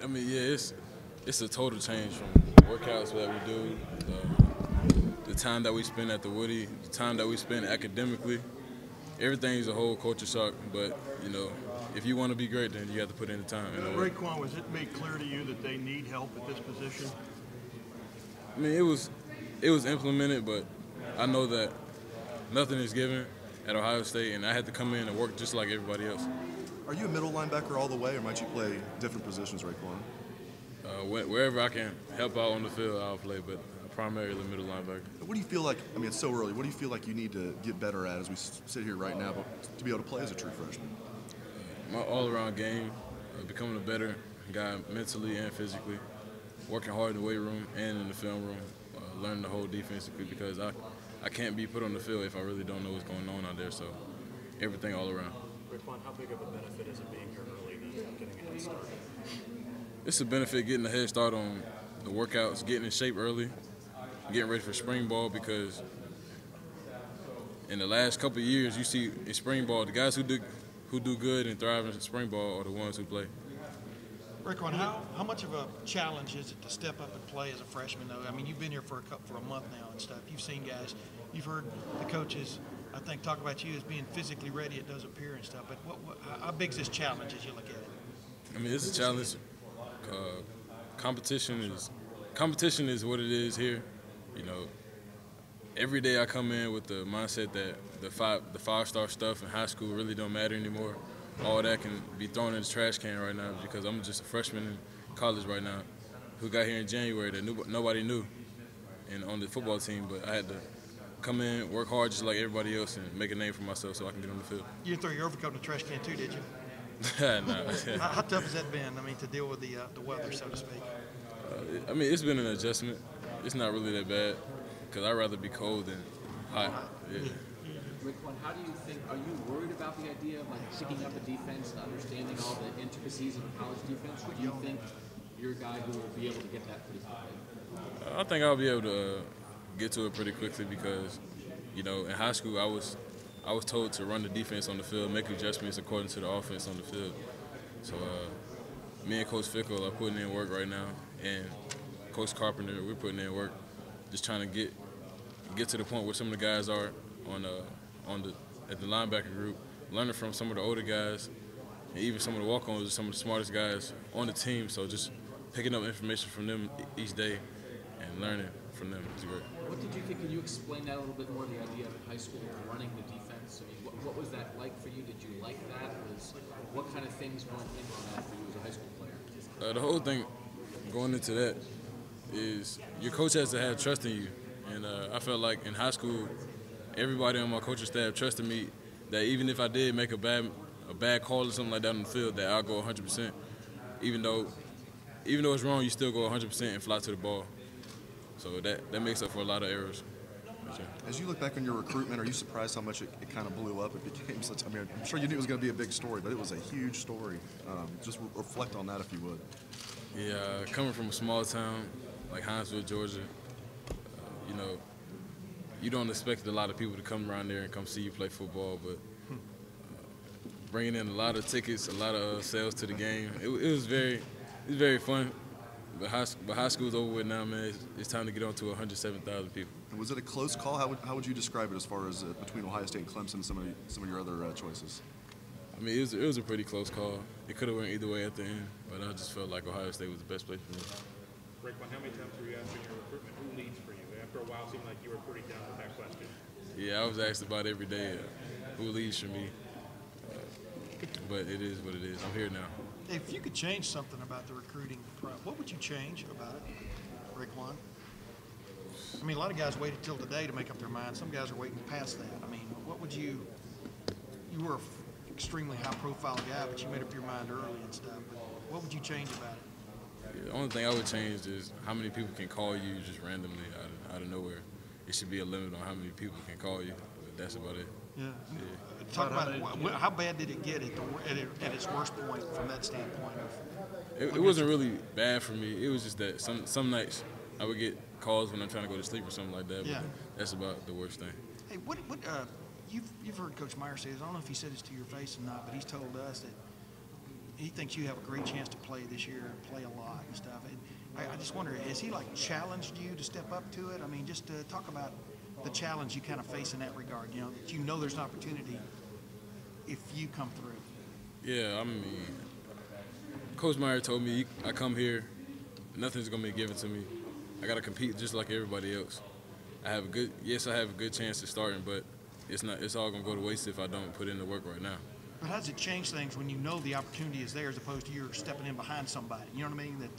I mean, yeah, it's a total change from workouts that we do, the time that we spend at the Woody, the time that we spend academically. Everything is a whole culture shock, but, you know, if you want to be great, then you have to put in the time. Raekwon, was it made clear to you that they need help at this position? I mean, it was implemented, but I know that nothing is given at Ohio State, and I had to come in and work just like everybody else. Are you a middle linebacker all the way, or might you play different positions, Raekwon? Wherever I can help out on the field, I'll play, but primarily middle linebacker. What do you feel like, I mean, it's so early, what do you feel like you need to get better at as we sit here right now to be able to play as a true freshman? My all-around game, becoming a better guy mentally and physically, working hard in the weight room and in the film room, learning the whole defensively, because I can't be put on the field if I really don't know what's going on out there, so everything all around. Raekwon, how big of a benefit is it being here early and getting a head start? It's a benefit getting a head start on the workouts, getting in shape early, getting ready for spring ball, because in the last couple of years, you see in spring ball, the guys who do good and thrive in spring ball are the ones who play. Raekwon, how much of a challenge is it to step up and play as a freshman, though? I mean, you've been here for a month now and stuff. You've seen guys. You've heard the coaches, I think, talk about you as being physically ready. It does appear and stuff. But how big is this challenge as you look at it? I mean, it's a challenge. Competition is what it is here. You know, every day I come in with the mindset that the five-star stuff in high school really don't matter anymore. All that can be thrown in the trash can right now, because I'm just a freshman in college right now who got here in January that nobody knew and on the football team, but I had to come in, work hard just like everybody else, and make a name for myself so I can get on the field. You didn't throw your overcoat in the trash can too, did you? No. How tough has that been, I mean, to deal with the weather, so to speak? I mean, it's been an adjustment. It's not really that bad, because I'd rather be cold than hot. Yeah. Raekwon, how do you think, are you worried about the idea of like picking up a defense and understanding all the intricacies of a college defense, or do you think you're a guy who will be able to get that pretty quickly? I think I'll be able to get to it pretty quickly, because, you know, in high school I was told to run the defense on the field, make adjustments according to the offense on the field. So me and Coach Fickle are putting in work right now, and Coach Carpenter, we're putting in work, just trying to get to the point where some of the guys are at the linebacker group, learning from some of the older guys, and even some of the walk-ons, some of the smartest guys on the team. So just picking up information from them each day and learning from them is great. What did you think? Can you explain that a little bit more, the idea of high school running the defense? I mean, what was that like for you? Did you like that? What kind of things went into that for you as a high school player? The whole thing going into that is your coach has to have trust in you. And I felt like in high school, everybody on my coaching staff trusted me that even if I did make a bad call or something like that on the field, that I'll go 100%. Even though it's wrong, you still go 100% and fly to the ball. So that makes up for a lot of errors. As you look back on your recruitment, are you surprised how much it kind of blew up? It became such, I mean, I'm sure you knew it was going to be a big story, but it was a huge story. Just reflect on that if you would. Yeah, coming from a small town like Hinesville, Georgia, you know, you don't expect a lot of people to come around there and come see you play football, but bringing in a lot of tickets, a lot of sales to the game, it was very fun. But high school's over with now, man. It's time to get on to 107,000 people. And was it a close call? How would you describe it as far as between Ohio State and Clemson and some of your other choices? I mean, it was a pretty close call. It could have went either way at the end, but I just felt like Ohio State was the best place for me. Raekwon, how many times were you asked in your recruitment, who leads for you? After a while, it seemed like you were pretty down with that question. Yeah, I was asked about every day who leads for me, but it is what it is. I'm here now. If you could change something about the recruiting, what would you change about it, Raekwon? I mean, a lot of guys waited till today to make up their mind. Some guys are waiting past that. I mean, what would you were an extremely high-profile guy, but you made up your mind early and stuff. But what would you change about it? Yeah, the only thing I would change is how many people can call you just randomly out of nowhere. It should be a limit on how many people can call you, but that's about it. Yeah. Talk about how bad did it get at its worst point from that standpoint? It wasn't really bad for me. It was just that some nights I would get calls when I'm trying to go to sleep or something like that. But that's about the worst thing. Hey, you've heard Coach Meyer say this. I don't know if he said this to your face or not, but he's told us that he thinks you have a great chance to play this year and play a lot and stuff. And I just wonder, has he like challenged you to step up to it? I mean, just to talk about the challenge you kind of face in that regard. That you know there's an opportunity if you come through. Yeah, I mean, Coach Meyer told me I come here, nothing's gonna be given to me. I gotta compete just like everybody else. I have a good chance of starting, but it's all gonna go to waste if I don't put in the work right now. But how does it change things when you know the opportunity is there as opposed to you're stepping in behind somebody? You know what I mean?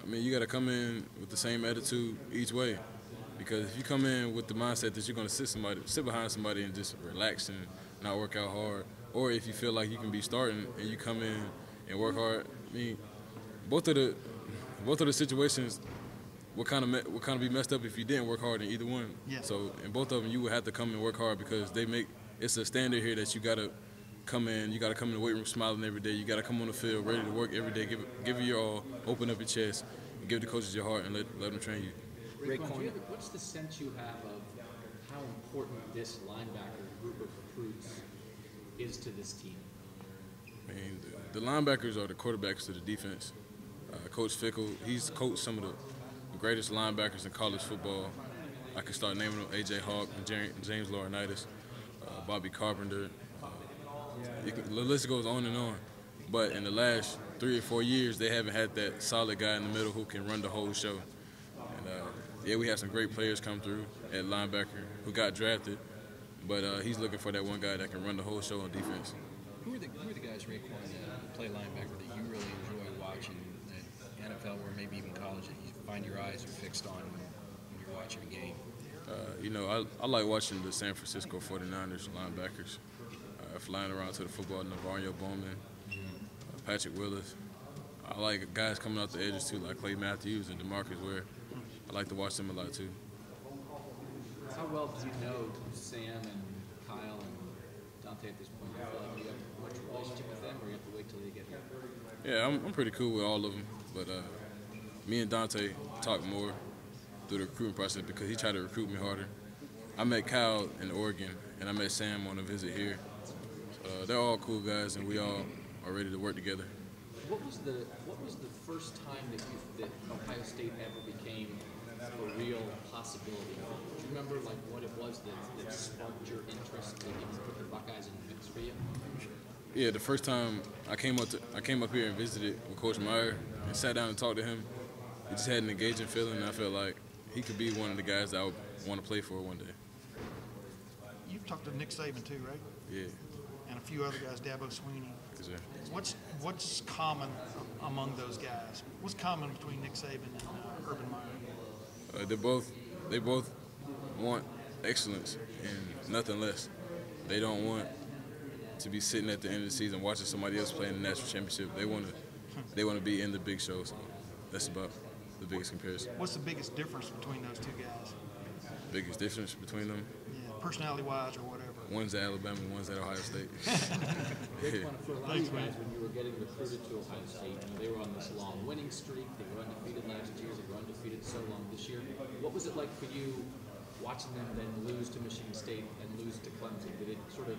I mean, you got to come in with the same attitude each way, because if you come in with the mindset that you're going to sit behind somebody and just relax and not work out hard, or if you feel like you can be starting and you come in and work hard, I mean, both of the situations would kind of be messed up if you didn't work hard in either one. Yeah. So in both of them, you would have to come and work hard because it's a standard here that you got to come in. You got to come in the weight room smiling every day. You got to come on the field ready to work every day. Give it your all. Open up your chest. And give the coaches your heart and let them train you. Raekwon, what's the sense you have of how important this linebacker group of recruits is to this team? I mean, the linebackers are the quarterbacks to the defense. Coach Fickle, he's coached some of the greatest linebackers in college football. I could start naming them: A.J. Hawk, James Laurinaitis, Bobby Carpenter. The list goes on and on. But in the last 3 or 4 years, they haven't had that solid guy in the middle who can run the whole show. And we had some great players come through at linebacker who got drafted, but he's looking for that one guy that can run the whole show on defense. Who are the guys, Raekwon, that play linebacker that you really enjoy watching at NFL or maybe even college that you find your eyes are fixed on when you're watching a game? I like watching the San Francisco 49ers linebackers flying around to the football. Navarro Bowman, Patrick Willis. I like guys coming out the edges too, like Clay Matthews and DeMarcus Ware. I like to watch them a lot too. How well do you know Sam and Kyle and Dante at this point? Do you feel like you have much relationship with them, or you have to wait till they get here? Yeah, I'm pretty cool with all of them, but me and Dante talk more through the recruiting process because he tried to recruit me harder. I met Kyle in Oregon, and I met Sam on a visit here. They're all cool guys, and we all are ready to work together. What was the first time that Ohio State ever became a real possibility? Do you remember what it was that sparked your interest to even put the Buckeyes in the mix for you? Yeah, the first time I came up here and visited with Coach Meyer and sat down and talked to him. He just had an engaging feeling, and I felt like he could be one of the guys that I would want to play for one day. You've talked to Nick Saban too, right? Yeah. And a few other guys, Dabo Sweeney. Yes, sir. What's common among those guys? What's common between Nick Saban and Urban Meyer? They both want excellence and nothing less. They don't want to be sitting at the end of the season watching somebody else play in the national championship. They want to be in the big show. So that's about the biggest comparison. What's the biggest difference between those two guys? Biggest difference between them? Yeah, personality-wise or whatever. One's at Alabama, one's at Ohio State. Raekwon, for a lot of you guys, when you were getting recruited to Ohio State, they were on this long winning streak. They were undefeated last year. They were undefeated so long this year. What was it like for you watching them then lose to Michigan State and lose to Clemson? Did it sort of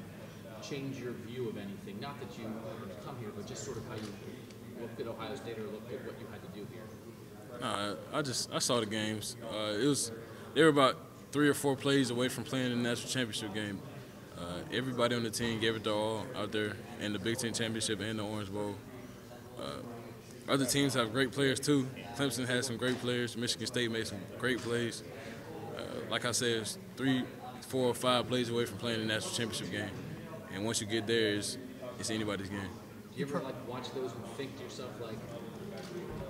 change your view of anything? Not that you wanted to come here, but just sort of how you looked at Ohio State or looked at what you had to do here? I saw the games. They were about 3 or 4 plays away from playing in the national championship game. Everybody on the team gave it their all out there in the Big Ten Championship and the Orange Bowl. Other teams have great players too. Clemson has some great players. Michigan State made some great plays. Like I said, it's 3, 4, or 5 plays away from playing the national championship game. And once you get there, it's anybody's game. Do you ever watch those and think to yourself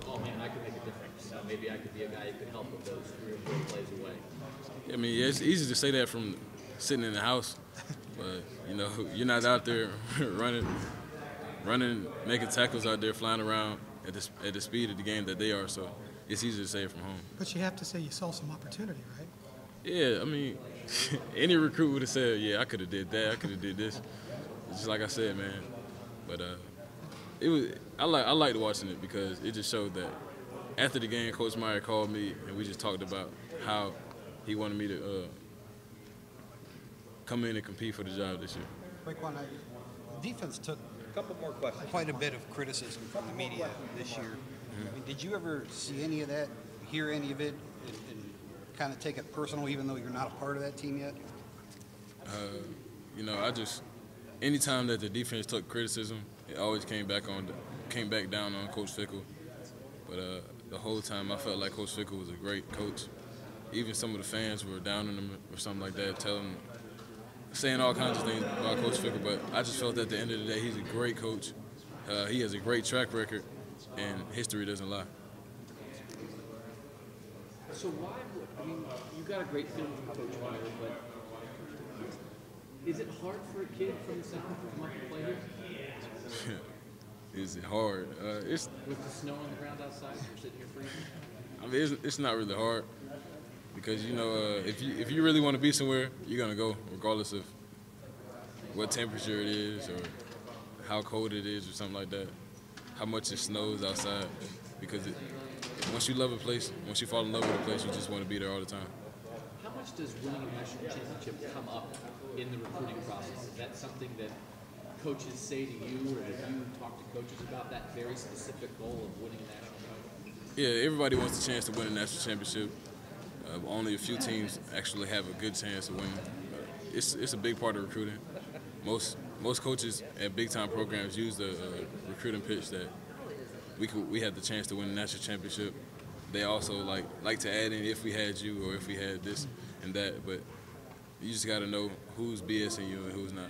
oh man, I could make a difference. Maybe I could be a guy who could help with those 3 or 4 plays away. I mean, it's easy to say that from sitting in the house, but you're not out there running, making tackles out there, flying around at the speed of the game that they are. So it's easy to say it from home. But you have to say you saw some opportunity, right? Yeah, I mean, any recruit would have said, yeah, I could have did that, I could have did this. Just like I said, man. But I liked watching it because it just showed that after the game, Coach Meyer called me and we just talked about how he wanted me to come in and compete for the job this year. Raekwon, defense took couple more questions. Quite a bit of criticism from the media this year. I mean, did you ever see any of that, hear any of it, and kind of take it personal, even though you're not a part of that team yet? You know, anytime that the defense took criticism, it always came back down on Coach Fickle. But the whole time, I felt like Coach Fickle was a great coach. Even some of the fans were down on him or something like that, saying all kinds of things about Coach Fickle. But I just felt at the end of the day, he's a great coach. He has a great track record, and history doesn't lie. So why, I mean, you got a great feeling from Coach Meyer, but is it hard for a kid from the South to come up and play here? Is it hard? It's with the snow on the ground outside, you're sitting here freezing? I mean, it's not really hard because, you know, if you really want to be somewhere, you're going to go regardless of what temperature it is or how cold it is or something like that, how much it snows outside, because once you love a place, once you fall in love with a place, you just want to be there all the time. How much does winning a national championship come up in the recruiting process? Is that something that coaches say to you, or that you talk to coaches about, that very specific goal of winning a national championship? Yeah, everybody wants a chance to win a national championship. Only a few teams actually have a good chance of winning. It's a big part of recruiting. Most coaches at big-time programs use the recruiting pitch that we had the chance to win a national championship. They also like to add in if we had you or if we had this and that, but you just got to know who's BSing you and who's not.